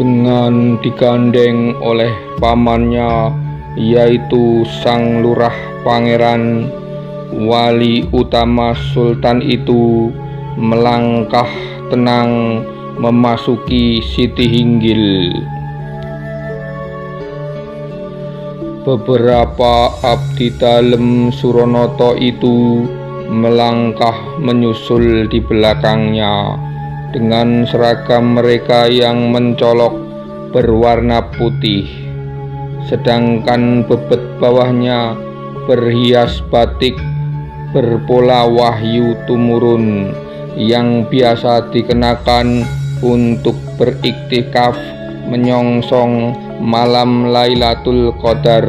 dengan digandeng oleh pamannya, yaitu Sang Lurah Pangeran. Wali utama sultan itu melangkah tenang memasuki Siti Hinggil. Beberapa abdi dalem Suronata itu melangkah menyusul di belakangnya dengan seragam mereka yang mencolok berwarna putih, sedangkan bebet bawahnya berhias batik berpola wahyu tumurun yang biasa dikenakan untuk beriktikaf menyongsong malam Lailatul Qadar.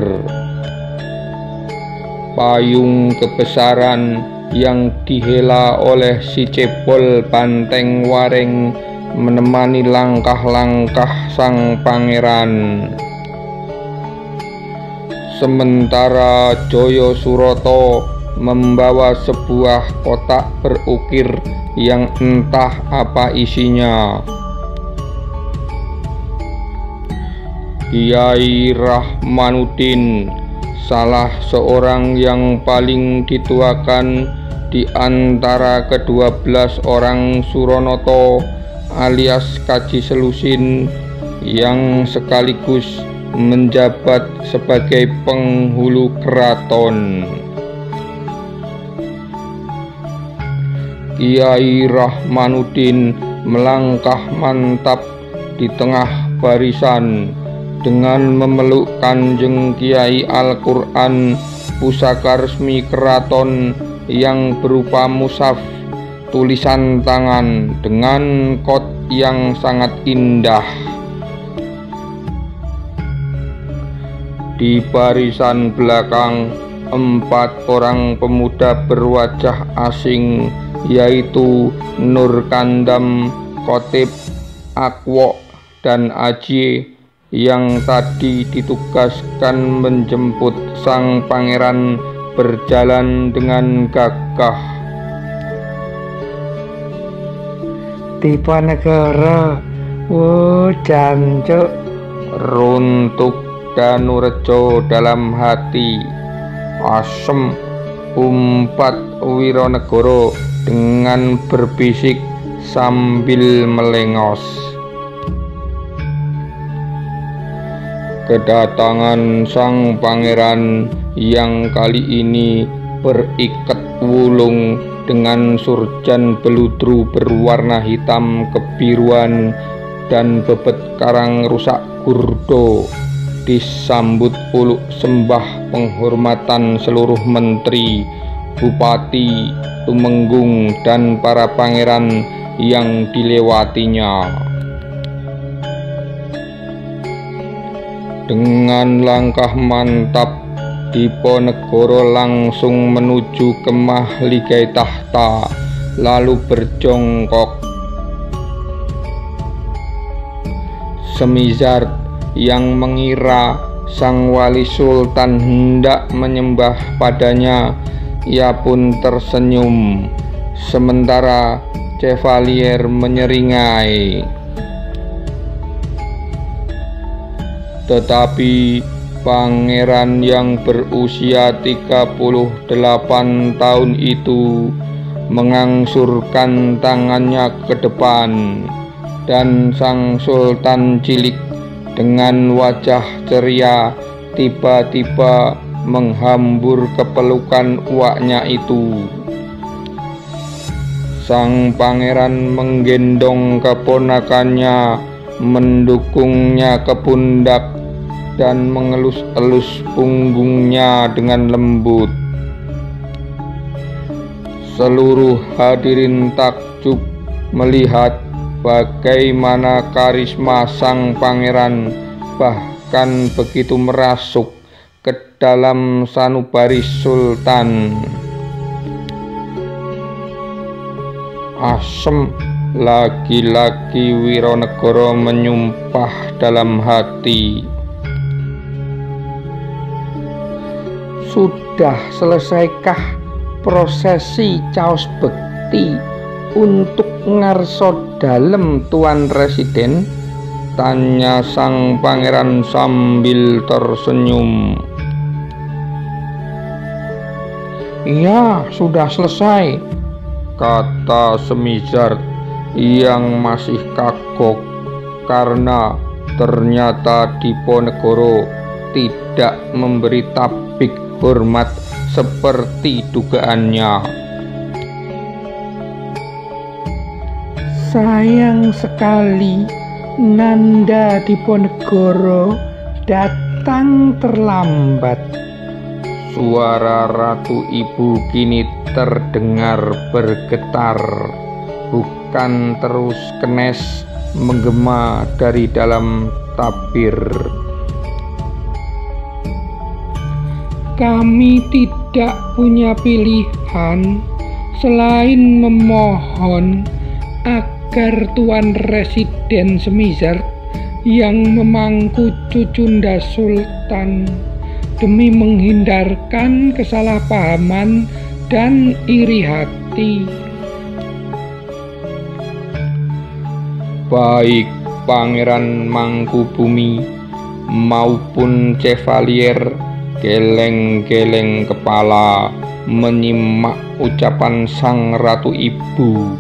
Payung kebesaran yang dihela oleh si Cepol Banteng Waring menemani langkah-langkah sang pangeran. Sementara Jaya Surata membawa sebuah kotak berukir yang entah apa isinya. Kiai Rahmanuddin, salah seorang yang paling dituakan di antara ke-12 orang Suronata alias Kaji Selusin, yang sekaligus menjabat sebagai penghulu keraton. Kiai Rahmanuddin melangkah mantap di tengah barisan dengan memeluk Kanjeng Kiai Al-Quran, pusaka resmi keraton yang berupa mushaf tulisan tangan dengan kot yang sangat indah. Di barisan belakang, 4 orang pemuda berwajah asing, yaitu Nur Kandam, Khotib, Akwok, dan Aji, yang tadi ditugaskan menjemput sang pangeran berjalan dengan gagah. Diponegoro, jancuk, runtuk Danurejo dalam hati. Asem, umpat Wironegoro dengan berbisik sambil melengos. Kedatangan sang pangeran yang kali ini berikat wulung dengan surjan beludru berwarna hitam kebiruan dan bebet karang rusak gurdo, disambut uluk sembah penghormatan seluruh menteri, bupati, tumenggung, dan para pangeran yang dilewatinya. Dengan langkah mantap, Diponegoro langsung menuju kemah Ligai Tahta, lalu berjongkok. Semizard yang mengira sang wali sultan hendak menyembah padanya, ia pun tersenyum, sementara Chevalier menyeringai. Tetapi pangeran yang berusia 38 tahun itu mengangsurkan tangannya ke depan, dan sang sultan cilik dengan wajah ceria tiba-tiba menghambur ke pelukan uaknya itu. Sang pangeran menggendong keponakannya, mendukungnya ke pundak, dan mengelus-elus punggungnya dengan lembut. Seluruh hadirin takjub melihat bagaimana karisma sang pangeran bahkan begitu merasuk ke dalam sanubari sultan. Asem, lagi-lagi Wironegoro menyumpah dalam hati. Sudah selesaikah prosesi caos bekti untuk ngarso dalem Tuan Residen? tanya sang pangeran sambil tersenyum. "Iya, sudah selesai," kata Semizard yang masih kagok karena ternyata Diponegoro tidak memberi tabik hormat seperti dugaannya. "Sayang sekali Nanda Diponegoro datang terlambat." Suara Ratu Ibu kini terdengar bergetar, bukan terus kenes menggema dari dalam tabir. "Kami tidak punya pilihan selain memohon agar Tuan Residen Semizard yang memangku Cucunda Sultan demi menghindarkan kesalahpahaman dan iri hati." Baik Pangeran Mangkubumi maupun Chevalier geleng-geleng kepala menyimak ucapan sang Ratu Ibu.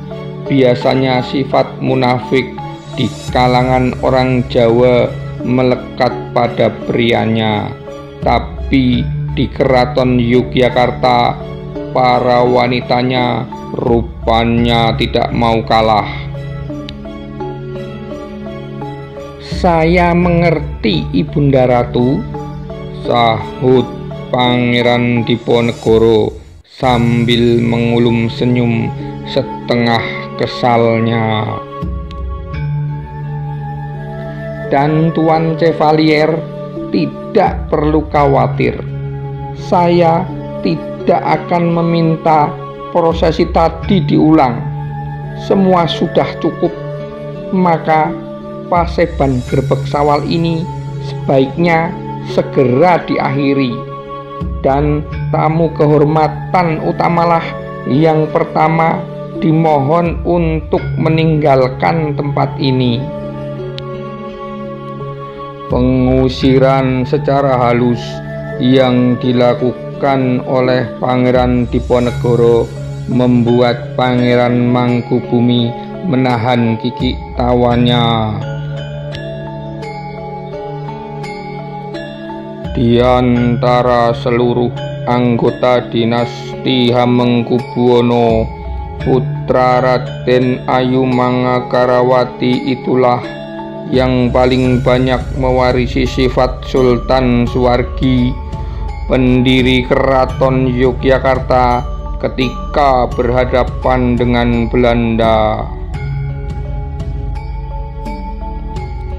Biasanya sifat munafik di kalangan orang Jawa melekat pada prianya, tapi di Keraton Yogyakarta para wanitanya rupanya tidak mau kalah. "Saya mengerti, Ibunda Ratu," sahut Pangeran Diponegoro sambil mengulum senyum setengah kesalnya. "Dan Tuan Chevalier tidak perlu khawatir. Saya tidak akan meminta prosesi tadi diulang. Semua sudah cukup. Maka paseban Grebeg Sawal ini sebaiknya segera diakhiri, dan tamu kehormatan utamalah yang pertama dimohon untuk meninggalkan tempat ini." Pengusiran secara halus yang dilakukan oleh Pangeran Diponegoro membuat Pangeran Mangkubumi menahan gigik tawanya. Di antara seluruh anggota dinasti Hamengkubuwono, putra Raden Ayu Mangakarawati itulah yang paling banyak mewarisi sifat Sultan Suwargi, pendiri Keraton Yogyakarta ketika berhadapan dengan Belanda.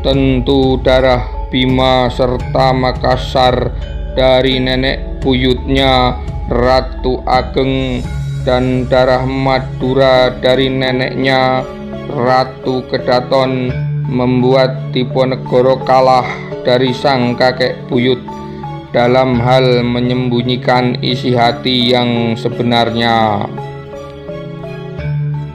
Tentu darah Bima serta Makassar dari nenek buyutnya Ratu Ageng dan darah Madura dari neneknya Ratu Kedaton membuat Diponegoro kalah dari sang kakek buyut dalam hal menyembunyikan isi hati yang sebenarnya.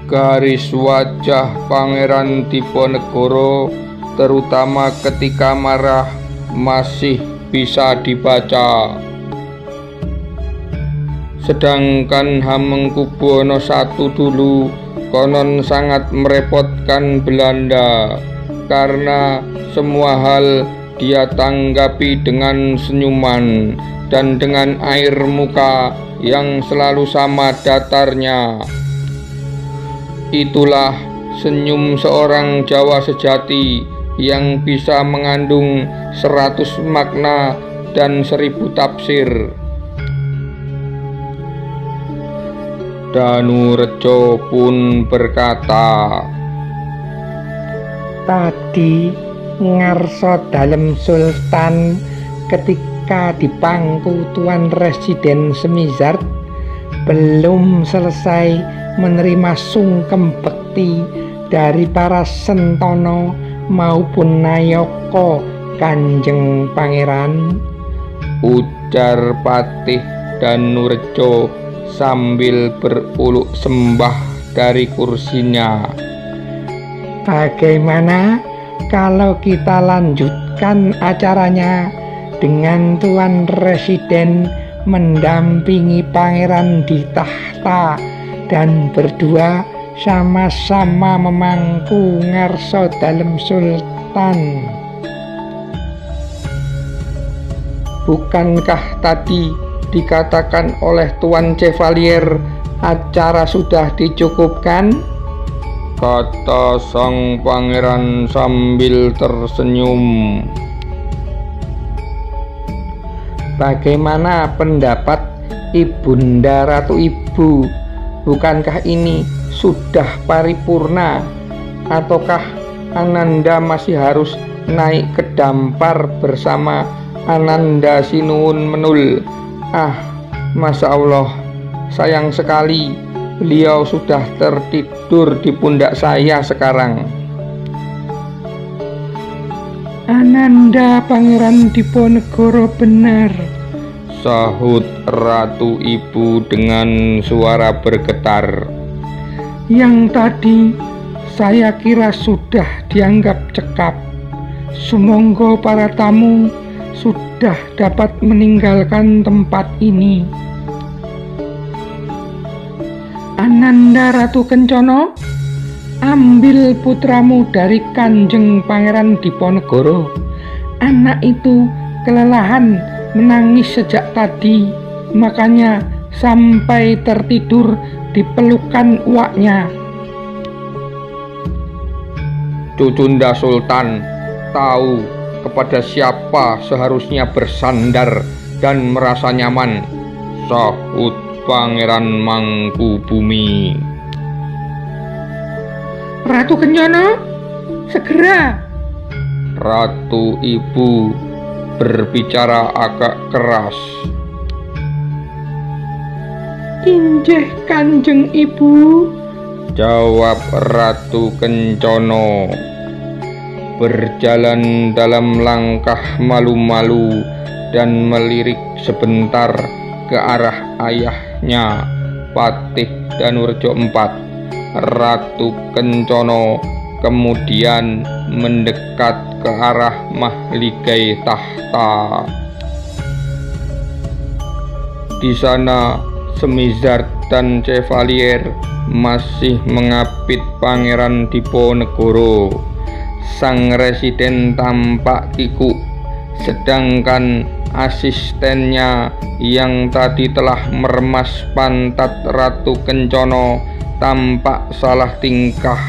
Garis wajah Pangeran Diponegoro terutama ketika marah masih bisa dibaca. Sedangkan Hamengkubuwono I dulu konon sangat merepotkan Belanda karena semua hal dia tanggapi dengan senyuman dan dengan air muka yang selalu sama datarnya. Itulah senyum seorang Jawa sejati yang bisa mengandung 100 makna dan 1000 tafsir. Danurejo pun berkata, "Tadi ngarso dalem Sultan ketika dipangku Tuan Residen Semizard belum selesai menerima sungkem bekti dari para sentono maupun nayaka Kanjeng Pangeran," ujar Patih Danurejo sambil beruluk sembah dari kursinya. "Bagaimana kalau kita lanjutkan acaranya dengan Tuan Residen mendampingi pangeran di tahta dan berdua sama-sama memangku ngarsa dalem sultan. Bukankah tadi dikatakan oleh Tuan Chevalier acara sudah dicukupkan? Kata sang pangeran sambil tersenyum. Bagaimana pendapat Ibunda Ratu Ibu? Bukankah ini sudah paripurna? Ataukah Ananda masih harus naik ke dampar bersama Ananda Sinuwun Menul? Masya Allah, sayang sekali beliau sudah tertidur di pundak saya sekarang. Ananda Pangeran Diponegoro benar, sahut Ratu Ibu dengan suara bergetar. Yang tadi saya kira sudah dianggap cekap. Sumangga para tamu sudah dapat meninggalkan tempat ini. Ananda Ratu Kencana, ambil putramu dari Kanjeng Pangeran Diponegoro. Anak itu kelelahan menangis sejak tadi, makanya sampai tertidur di pelukan uaknya. Cucunda Sultan tahu kepada siapa seharusnya bersandar dan merasa nyaman, sahut Pangeran Mangkubumi. Ratu Kencana, segera. Ratu Ibu berbicara agak keras. Injih Kanjeng Ibu, jawab Ratu Kencana, berjalan dalam langkah malu-malu dan melirik sebentar ke arah ayahnya Patih Danurejo IV. Ratu Kencana kemudian mendekat ke arah mahligai tahta. Di sana Semizard dan Chevalier masih mengapit Pangeran Diponegoro. Sang residen tampak kikuk, sedangkan asistennya yang tadi telah meremas pantat Ratu Kencana tampak salah tingkah.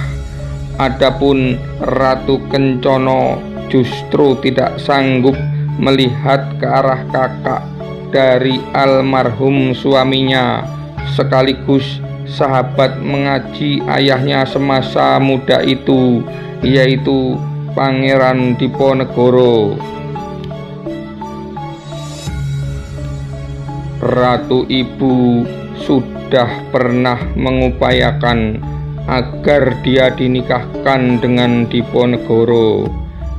Adapun Ratu Kencana justru tidak sanggup melihat ke arah kakak dari almarhum suaminya, sekaligus sahabat mengaji ayahnya semasa muda itu, yaitu Pangeran Diponegoro. Ratu Ibu sudah pernah mengupayakan agar dia dinikahkan dengan Diponegoro.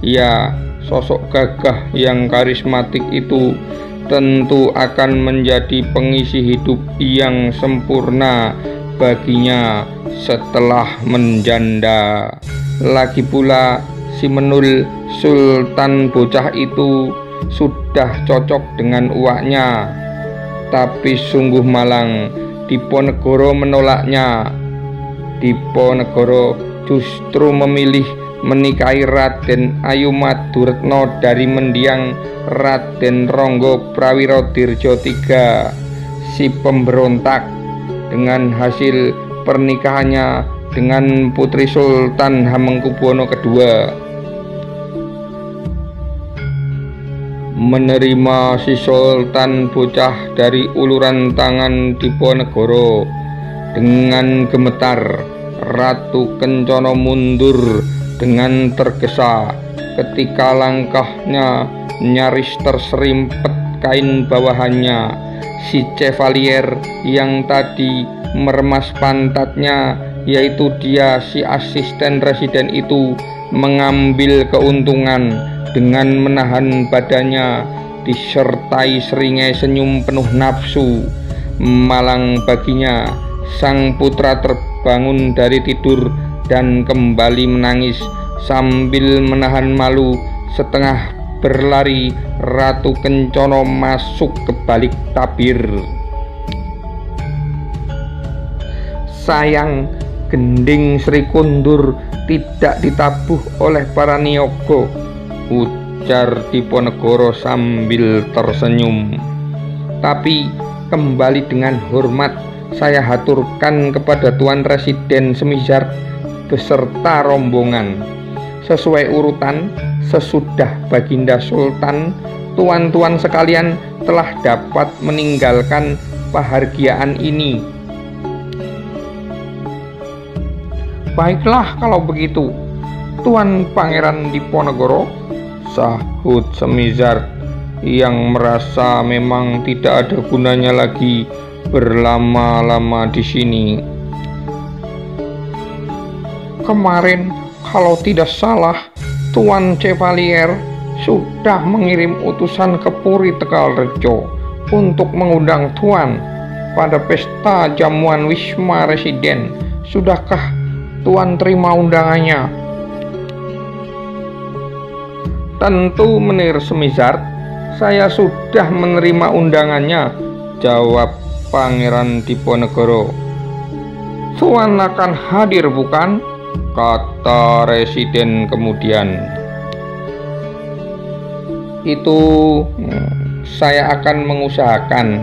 Ya, sosok gagah yang karismatik itu tentu akan menjadi pengisi hidup yang sempurna baginya setelah menjanda. Lagi pula si Menul Sultan bocah itu sudah cocok dengan uaknya, tapi sungguh malang Diponegoro menolaknya. Diponegoro justru memilih menikahi Raden Ayumaduretno dari mendiang Raden Ronggo Prawirodirjo III, si pemberontak, dengan hasil pernikahannya dengan putri Sultan Hamengkubuwono II. Menerima si Sultan bocah dari uluran tangan Diponegoro, dengan gemetar Ratu Kencana mundur dengan tergesa ketika langkahnya nyaris terserimpet kain bawahannya. Si Chevalier yang tadi meremas pantatnya, yaitu dia si asisten residen itu, mengambil keuntungan dengan menahan badannya disertai seringai senyum penuh nafsu. Malang baginya, sang putra terbangun dari tidur dan kembali menangis Sambil menahan malu setengah berlari, Ratu Kencana masuk ke balik tabir. Sayang, gending Sri Kundur tidak ditabuh oleh para niyaga, ujar Diponegoro sambil tersenyum. Tapi kembali dengan hormat saya haturkan kepada Tuan Residen Semizard beserta rombongan. Sesuai urutan, sesudah Baginda Sultan, tuan-tuan sekalian telah dapat meninggalkan pahargyaan ini. Baiklah kalau begitu, Tuan Pangeran Diponegoro, sahut Semizard yang merasa memang tidak ada gunanya lagi berlama-lama di sini. Kemarin kalau tidak salah, Tuan Chevalier sudah mengirim utusan ke Puri Tegalrejo untuk mengundang Tuan pada pesta jamuan Wisma Residen. Sudahkah Tuan terima undangannya? Tentu Menir Semizard, saya sudah menerima undangannya, jawab Pangeran Diponegoro. Tuan akan hadir bukan? Kata Residen kemudian. Itu saya akan mengusahakan,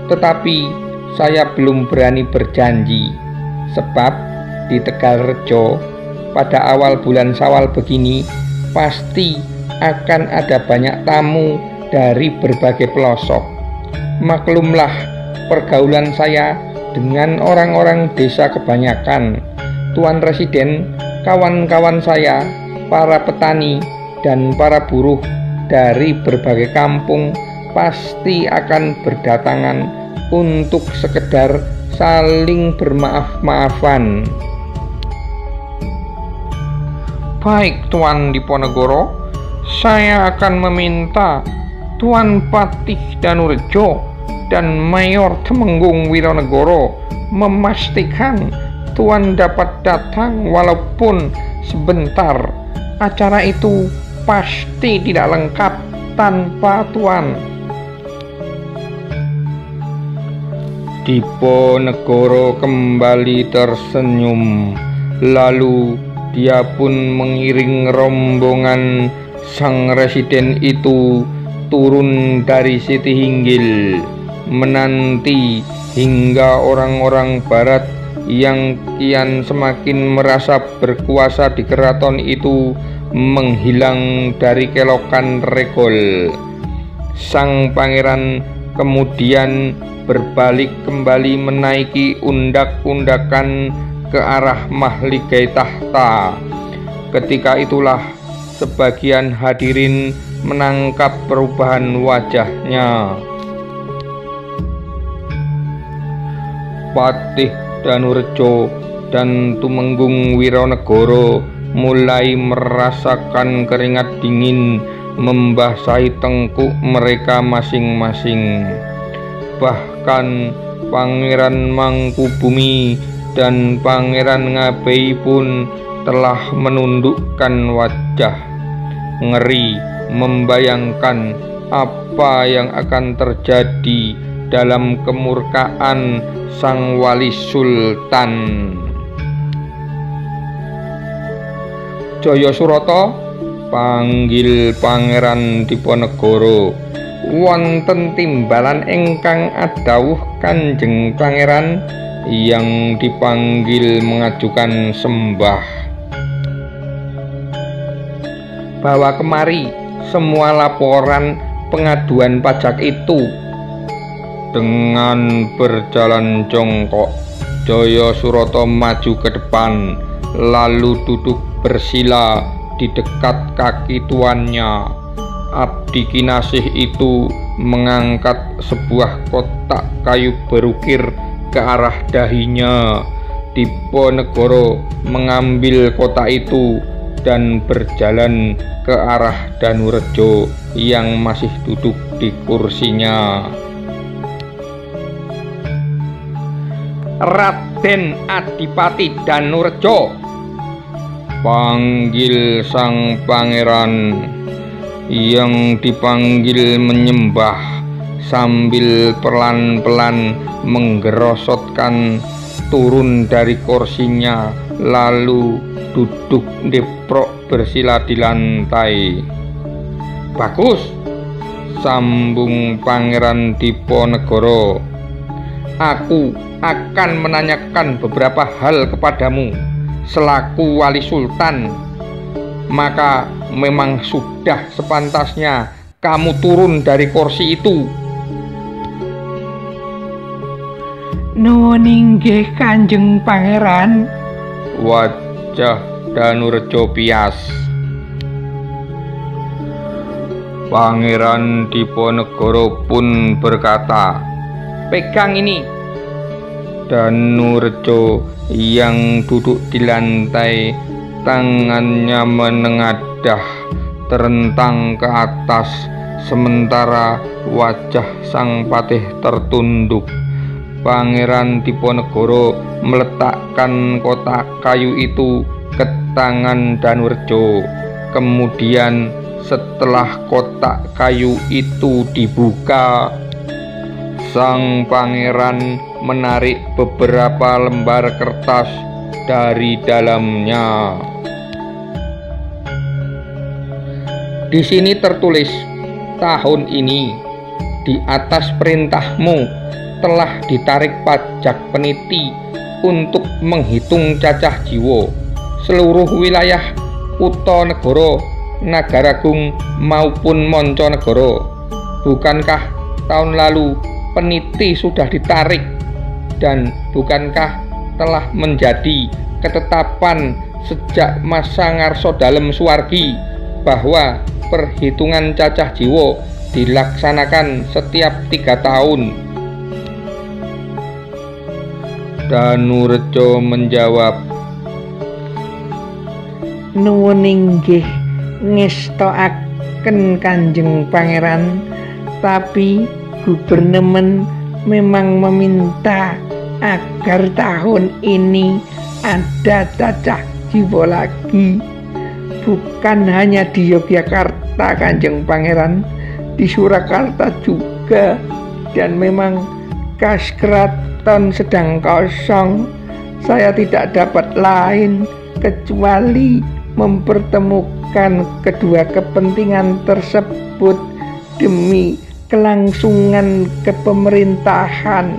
tetapi saya belum berani berjanji. Sebab di Tegalrejo pada awal bulan Syawal begini pasti akan ada banyak tamu dari berbagai pelosok. Maklumlah, pergaulan saya dengan orang-orang desa kebanyakan. Tuan Residen, kawan-kawan saya, para petani dan para buruh dari berbagai kampung pasti akan berdatangan untuk sekedar saling bermaaf-maafan. Baik Tuan Diponegoro, saya akan meminta Tuan Patih Danurejo dan Mayor Temenggung Wironegoro memastikan Tuan dapat datang walaupun sebentar. Acara itu pasti tidak lengkap tanpa Tuan. Diponegoro kembali tersenyum. Lalu dia pun mengiring rombongan sang residen itu turun dari Siti Hinggil, menanti hingga orang-orang barat yang kian semakin merasa berkuasa di keraton itu menghilang dari kelokan regol. Sang pangeran kemudian berbalik kembali menaiki undak-undakan ke arah mahligai tahta. Ketika itulah sebagian hadirin menangkap perubahan wajahnya. Patih Danurejo dan Tumenggung Wironegoro mulai merasakan keringat dingin membasahi tengkuk mereka masing-masing. Bahkan Pangeran Mangkubumi dan Pangeran Ngabei pun telah menundukkan wajah. Ngeri membayangkan apa yang akan terjadi dalam kemurkaan sang wali sultan. Jaya Surata, panggil Pangeran Diponegoro. Wonten timbalan ingkang adawuh Kanjeng Pangeran yang dipanggil mengajukan sembah. Bawa kemari semua laporan pengaduan pajak itu. Dengan berjalan jongkok, Jaya Surata maju ke depan, lalu duduk bersila di dekat kaki tuannya. Abdi Kinasih itu mengangkat sebuah kotak kayu berukir ke arah dahinya. Diponegoro mengambil kotak itu dan berjalan ke arah Danurejo yang masih duduk di kursinya. Raden Adipati Danurejo, Panggil sang pangeran. Yang dipanggil menyembah sambil pelan-pelan menggerosotkan turun dari kursinya, lalu duduk deprok bersila di lantai. Bagus, sambung Pangeran Diponegoro. Aku akan menanyakan beberapa hal kepadamu selaku wali sultan. Maka memang sudah sepantasnya kamu turun dari kursi itu. Nuwun inggih Kanjeng Pangeran. Wajah Danurejo pias. Pangeran Diponegoro pun berkata, "Pegang ini." Danurejo yang duduk di lantai, tangannya menengadah terentang ke atas, sementara wajah sang patih tertunduk. Pangeran Diponegoro meletakkan kotak kayu itu ke tangan Danurejo. Kemudian setelah kotak kayu itu dibuka, sang pangeran menarik beberapa lembar kertas dari dalamnya. Di sini tertulis, tahun ini di atas perintahmu telah ditarik pajak peniti untuk menghitung cacah jiwa seluruh wilayah Kutha Negara, Nagaragung maupun Monconegoro. Bukankah tahun lalu peniti sudah ditarik, dan bukankah telah menjadi ketetapan sejak masa Ngarsa Dalem Suwargi bahwa perhitungan cacah jiwa dilaksanakan setiap 3 tahun? Danurejo menjawab, Nuwun inggih ngestoaken Kanjeng Pangeran, tapi gubernemen memang meminta agar tahun ini ada cacah jiwa lagi. Bukan hanya di Yogyakarta Kanjeng Pangeran, di Surakarta juga, dan memang kas keraton sedang kosong. Saya tidak dapat lain kecuali mempertemukan kedua kepentingan tersebut demi kelangsungan kepemerintahan.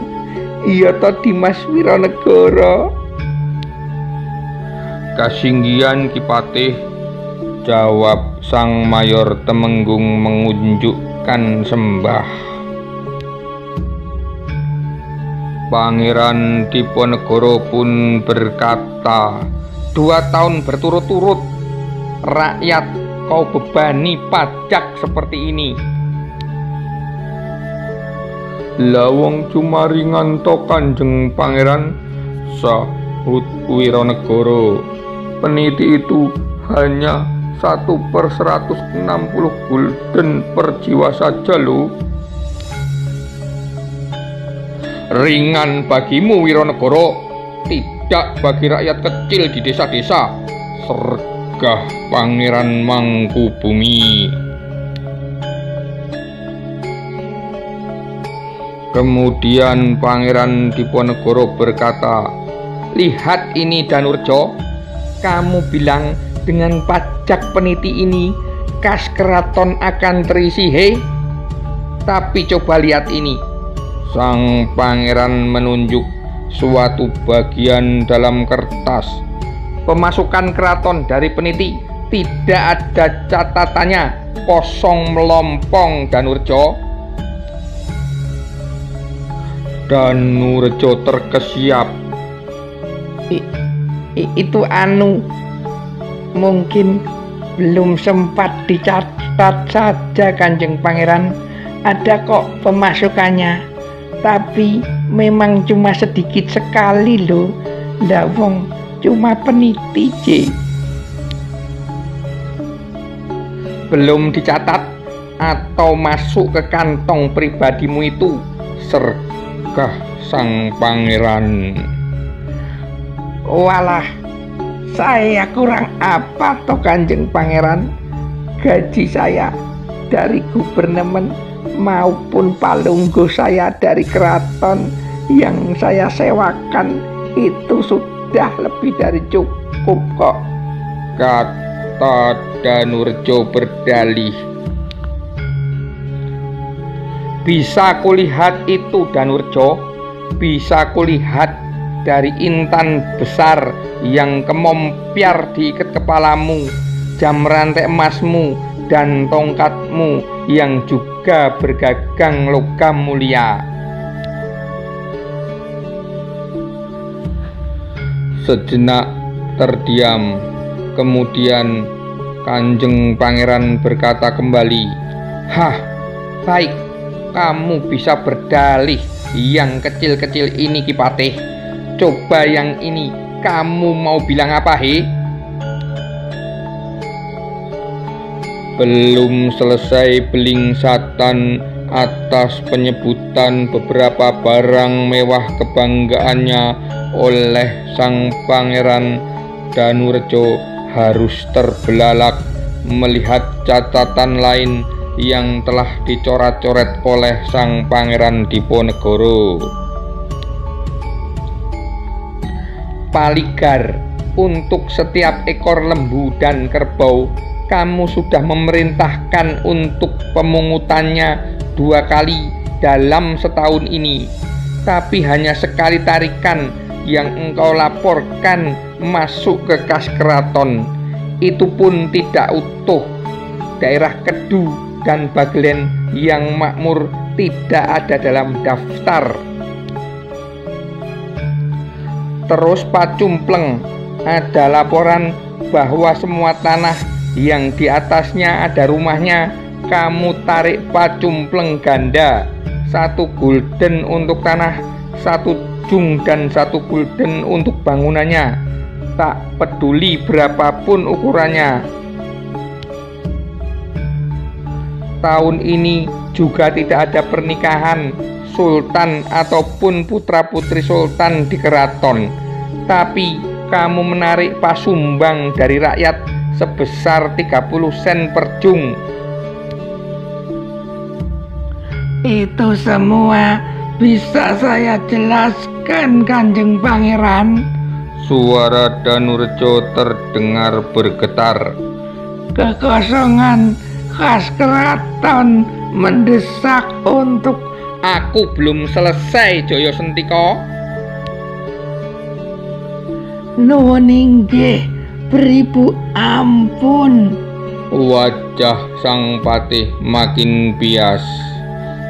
Iya toh Dimas Wironegoro? Kasinggihan Ki Patih, jawab sang Mayor Temenggung mengunjukkan sembah. Pangeran Diponegoro pun berkata, 2 tahun berturut-turut rakyat kau bebani pajak seperti ini. Lawong cuma ringan to Kanjeng Pangeran, sahut Wironegoro. Peniti itu hanya 1/160 gulden per jiwa saja loh. Ringan bagimu Wironegoro, tidak bagi rakyat kecil di desa-desa, sergah Pangeran Mangkubumi. Kemudian Pangeran Diponegoro berkata, lihat ini Danurejo, kamu bilang dengan pajak peniti ini kas keraton akan terisi, he? Tapi coba lihat ini. Sang pangeran menunjuk suatu bagian dalam kertas. Pemasukan keraton dari peniti tidak ada catatannya, kosong melompong Danurejo. Danurejo terkesiap. Itu mungkin belum sempat dicatat saja Kanjeng Pangeran. Ada kok pemasukannya, tapi memang cuma sedikit sekali loh. Lawong cuma peniti je. Belum dicatat atau masuk ke kantong pribadimu itu, sergah sang pangeran. Walah, Saya kurang apa toh Kanjeng Pangeran? Gaji saya dari gubernemen maupun palungguh saya dari keraton yang saya sewakan itu sudah lebih dari cukup kok, kata Danurjo berdalih. Bisa kulihat itu Danurjo, bisa kulihat dari intan besar yang kemompiar diikat kepalamu, jam rantai emasmu dan tongkatmu yang juga bergagang logam mulia. Sejenak terdiam, kemudian Kanjeng Pangeran berkata kembali, "Hah, baik, kamu bisa berdalih yang kecil-kecil ini Ki Patih. Coba yang ini kamu mau bilang apa, he?" Belum selesai belingsatan atas penyebutan beberapa barang mewah kebanggaannya oleh sang Pangeran, Danurjo harus terbelalak melihat catatan lain yang telah dicoret-coret oleh sang Pangeran Diponegoro. Paligar, untuk setiap ekor lembu dan kerbau kamu sudah memerintahkan untuk pemungutannya 2 kali dalam setahun ini, tapi hanya sekali tarikan yang engkau laporkan masuk ke kas keraton. Itu pun tidak utuh. Daerah Kedu dan Bagelen yang makmur tidak ada dalam daftar. Terus Pacumpleng, ada laporan bahwa semua tanah yang di atasnya ada rumahnya kamu tarik Pacumpleng ganda, 1 gulden untuk tanah, 1 jung dan 1 gulden untuk bangunannya, tak peduli berapapun ukurannya. Tahun ini juga tidak ada pernikahan sultan ataupun putra-putri sultan di keraton, tapi kamu menarik pasumbang dari rakyat sebesar 30 sen per jung. Itu semua bisa saya jelaskan Kanjeng Pangeran. Suara Danurjo terdengar bergetar. Kekosongan kas keraton mendesak untuk... Aku belum selesai, Jaya Sentiko. Nuwun inggih, beribu ampun. Wajah sang patih makin bias.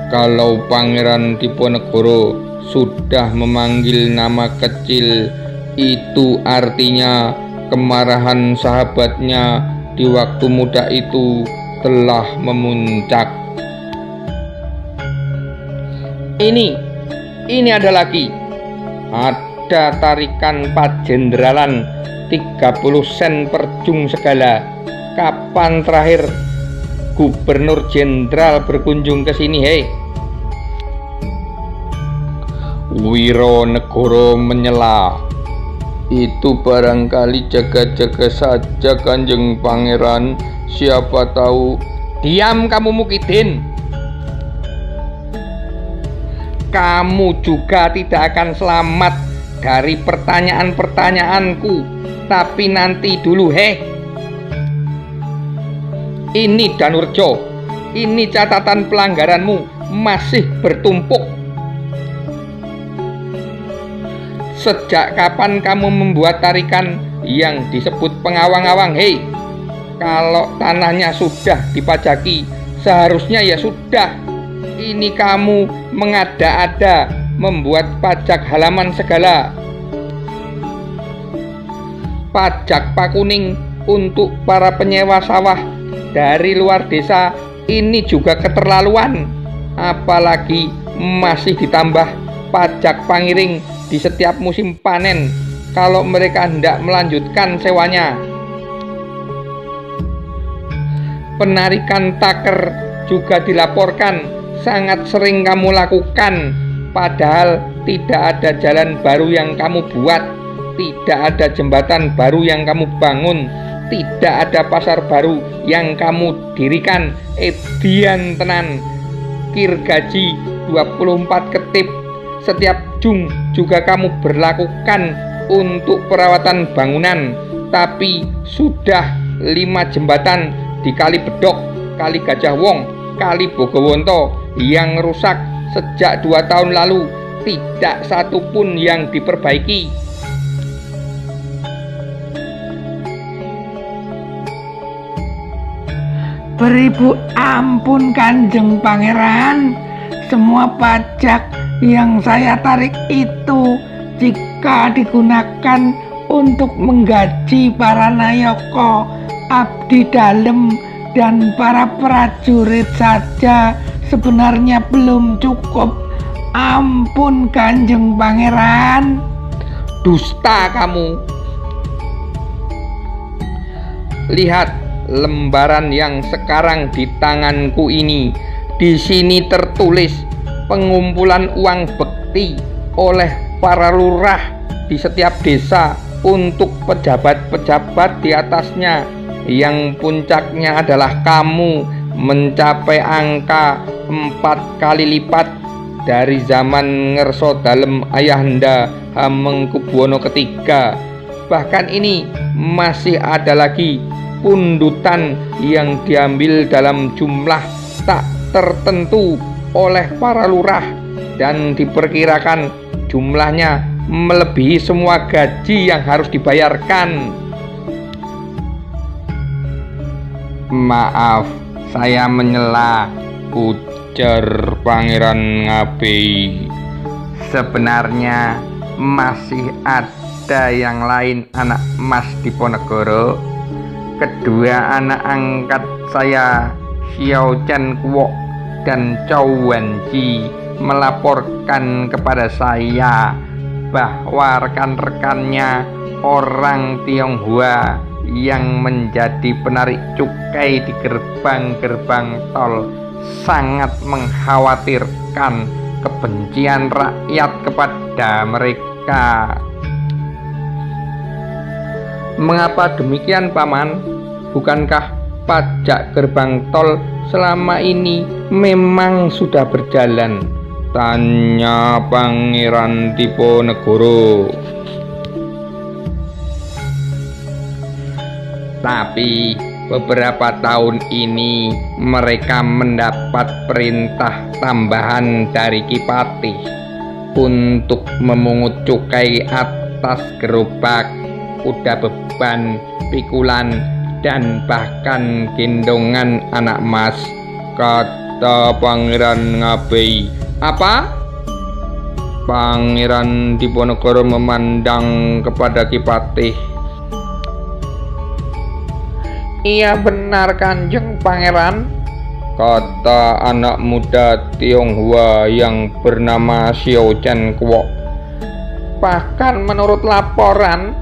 Kalau Pangeran Diponegoro sudah memanggil nama kecil, itu artinya kemarahan sahabatnya di waktu muda itu telah memuncak. Ini ada lagi. Ada tarikan Pajendralan 30 sen per jung segala. Kapan terakhir Gubernur Jenderal berkunjung ke sini, hei? Wironegoro menyela. Itu barangkali jaga-jaga saja Kanjeng Pangeran. Siapa tahu. Diam kamu Mukidin. Kamu juga tidak akan selamat dari pertanyaan-pertanyaanku. Tapi nanti dulu, heh. Ini Danurjo, ini catatan pelanggaranmu masih bertumpuk. Sejak kapan kamu membuat tarikan yang disebut pengawang-awang, hei? Kalau tanahnya sudah dipajaki, seharusnya ya sudah. Ini kamu mengada-ada membuat pajak halaman segala. Pajak pakuning untuk para penyewa sawah dari luar desa ini juga keterlaluan. Apalagi masih ditambah pajak pangiring di setiap musim panen kalau mereka hendak melanjutkan sewanya. Penarikan taker juga dilaporkan sangat sering kamu lakukan, padahal tidak ada jalan baru yang kamu buat. Tidak ada jembatan baru yang kamu bangun, tidak ada pasar baru yang kamu dirikan. Edian tenan, kir gaji 24 ketip setiap jung juga kamu berlakukan untuk perawatan bangunan. Tapi sudah 5 jembatan di Kali Bedok, Kali Gajah Wong, Kali Bogowonto yang rusak sejak 2 tahun lalu. Tidak satu pun yang diperbaiki. Beribu ampun Kanjeng Pangeran, semua pajak yang saya tarik itu jika digunakan untuk menggaji para nayaka, abdi dalem, dan para prajurit saja sebenarnya belum cukup. Ampun Kanjeng Pangeran. Dusta kamu. Lihat lembaran yang sekarang di tanganku ini. Di sini tertulis pengumpulan uang bekti oleh para lurah di setiap desa untuk pejabat-pejabat di atasnya, yang puncaknya adalah kamu, mencapai angka 4 kali lipat dari zaman Ngerso Dalem Ayahanda Hamengkubuwono III. Bahkan ini masih ada lagi pundutan yang diambil dalam jumlah tak tertentu oleh para lurah, dan diperkirakan jumlahnya melebihi semua gaji yang harus dibayarkan. Maaf, saya menyela, ujar Pangeran Ngabei. Sebenarnya masih ada yang lain, anak Mas Diponegoro. Kedua anak angkat saya, Xiao Chen Kuok dan Chow Wenji, melaporkan kepada saya bahwa rekan-rekannya orang Tionghoa yang menjadi penarik cukai di gerbang-gerbang tol sangat mengkhawatirkan kebencian rakyat kepada mereka. Mengapa demikian, Paman? Bukankah pajak gerbang tol selama ini memang sudah berjalan? Tanya Pangeran Diponegoro. Tapi beberapa tahun ini mereka mendapat perintah tambahan dari Kipatih untuk memungut cukai atas gerobak, kuda beban, pikulan, dan bahkan gendongan anak mas, kata Pangeran Ngabei. Apa? Pangeran Diponegoro memandang kepada Kipatih. Iya benar Kanjeng Pangeran, kata anak muda Tionghoa yang bernama Xiao Chen Kuok. Bahkan menurut laporan,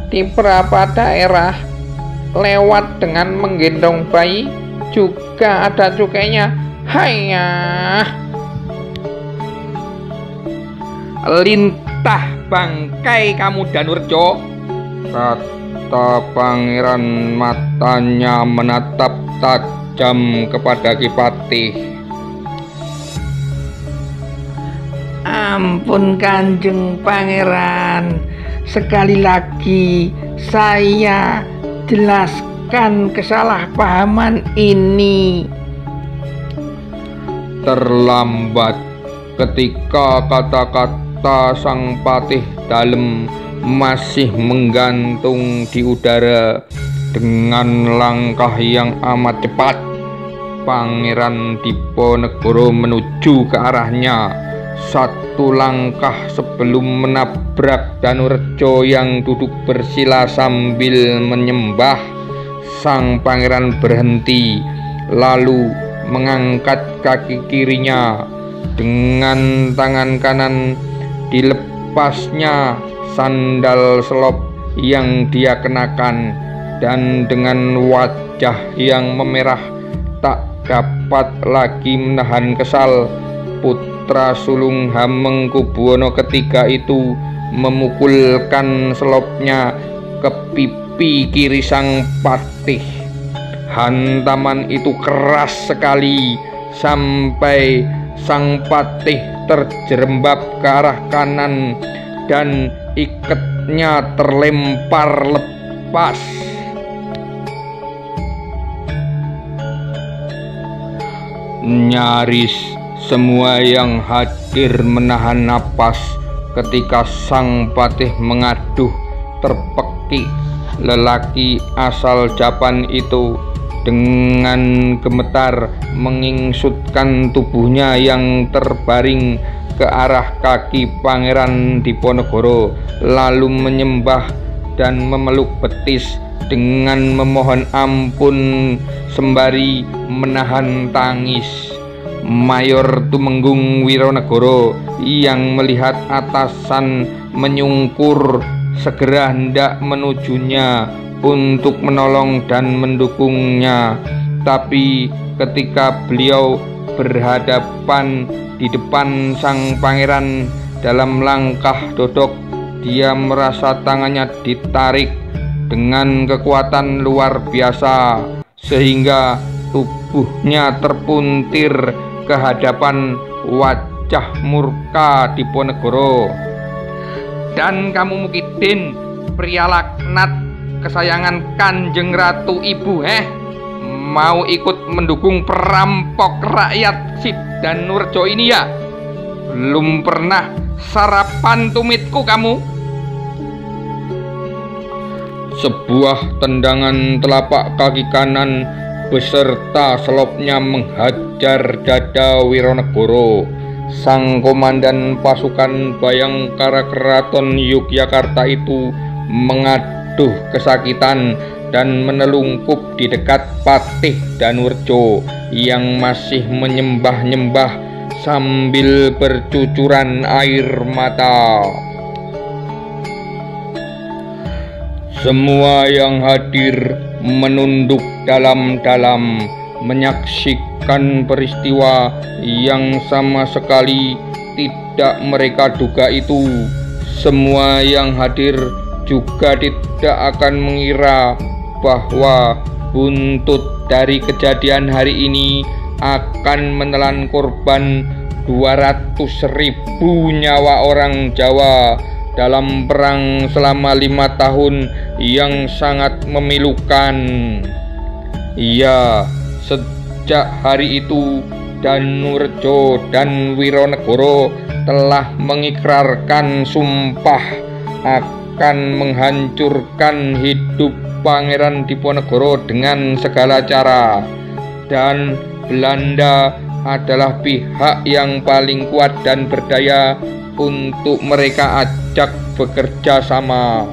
di beberapa daerah lewat dengan menggendong bayi juga ada cukainya. Hayah, lintah bangkai kamu Danurjo, kata pangeran, matanya menatap tajam kepada Kipatih. Ampun Kanjeng Pangeran, sekali lagi saya jelaskan kesalahpahaman ini. Terlambat ketika kata-kata sang patih dalem masih menggantung di udara. Dengan langkah yang amat cepat, Pangeran Diponegoro menuju ke arahnya. Satu langkah sebelum menabrak Danurjo yang duduk bersila sambil menyembah, sang pangeran berhenti, lalu mengangkat kaki kirinya. Dengan tangan kanan dilepasnya sandal selop yang dia kenakan, dan dengan wajah yang memerah tak dapat lagi menahan kesal, putra sulung Hamengkubuwono III itu memukulkan selopnya ke pipi kiri sang patih. Hantaman itu keras sekali sampai sang patih terjerembab ke arah kanan dan ikatnya terlempar lepas. Nyaris semua yang hadir menahan napas ketika sang patih mengaduh terpekik lelaki asal Japan itu dengan gemetar mengingsutkan tubuhnya yang terbaring ke arah kaki Pangeran Diponegoro, lalu menyembah dan memeluk betis dengan memohon ampun sembari menahan tangis. Mayor Tumenggung Wironegoro yang melihat atasan menyungkur segera hendak menujunya untuk menolong dan mendukungnya, tapi ketika beliau berhadapan di depan sang pangeran dalam langkah dodok, dia merasa tangannya ditarik dengan kekuatan luar biasa sehingga tubuhnya terpuntir ke hadapan wajah murka Diponegoro. Dan kamu Mukidin, pria laknat kesayangan Kanjeng Ratu Ibu, mau ikut mendukung perampok rakyat Sidanurjo ini ya? Belum pernah sarapan tumitku kamu. Sebuah tendangan telapak kaki kanan beserta selopnya menghajar dada Wironegoro. Sang komandan pasukan Bayangkara Keraton Yogyakarta itu mengaduh kesakitan dan menelungkup di dekat Patih Danurjo yang masih menyembah-nyembah sambil bercucuran air mata. Semua yang hadir menunduk dalam-dalam menyaksikan peristiwa yang sama sekali tidak mereka duga itu. Semua yang hadir juga tidak akan mengira bahwa buntut dari kejadian hari ini akan menelan korban 200.000 nyawa orang Jawa dalam perang selama 5 tahun yang sangat memilukan. Ya, sejak hari itu Danurjo dan Wironegoro telah mengikrarkan sumpah akan menghancurkan hidup Pangeran Diponegoro dengan segala cara, dan Belanda adalah pihak yang paling kuat dan berdaya untuk mereka ajak bekerja sama.